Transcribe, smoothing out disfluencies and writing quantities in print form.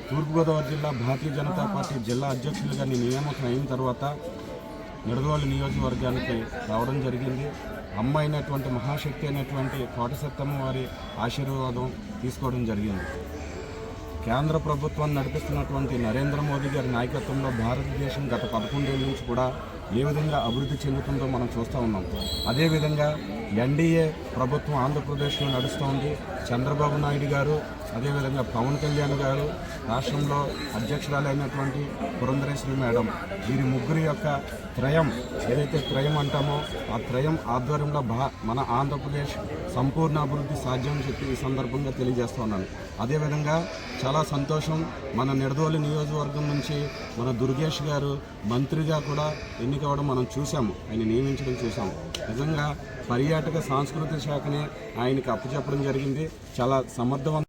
తూర్పుగోదావరి జిల్లా భారతీయ జనతా పార్టీ జిల్లా అధ్యక్షులుగా నియామకం అయిన తర్వాత నిడదవోలు నియోజకవర్గానికి రావడం జరిగింది. అమ్మ అయినటువంటి మహాశక్తి అయినటువంటి కోట సత్తమ్మ వారి ఆశీర్వాదం తీసుకోవడం జరిగింది. కేంద్ర ప్రభుత్వాన్ని నడిపిస్తున్నటువంటి నరేంద్ర మోదీ గారి నాయకత్వంలో భారతదేశం గత 11 ఏళ్ళ నుంచి కూడా ఏ విధంగా అభివృద్ధి చెందుతుందో మనం చూస్తూ ఉన్నాం. అదేవిధంగా ఎన్డీఏ ప్రభుత్వం ఆంధ్రప్రదేశ్లో నడుస్తోంది. చంద్రబాబు నాయుడు గారు, అదేవిధంగా పవన్ కళ్యాణ్ గారు, రాష్ట్రంలో అధ్యక్షురాలైనటువంటి పురంధరేశ్వరి మేడం, వీరి ముగ్గురి యొక్క త్రయం, ఏదైతే త్రయం అంటామో ఆ త్రయం ఆధ్వర్యంలో మన ఆంధ్రప్రదేశ్ సంపూర్ణ అభివృద్ధి సాధ్యం చెప్పి ఈ సందర్భంగా తెలియజేస్తున్నాను. అదేవిధంగా చాలా సంతోషం, మన నిడదవోలు నియోజకవర్గం నుంచి మన దుర్గేష్ గారు మంత్రిగా కూడా ఎన్నికవడం మనం చూసాము, ఆయన నియమించడం చూసాము. నిజంగా పర్యాటక సాంస్కృతిక శాఖని ఆయనకి అప్పచెప్పడం జరిగింది. చాలా సమర్థవంతంగా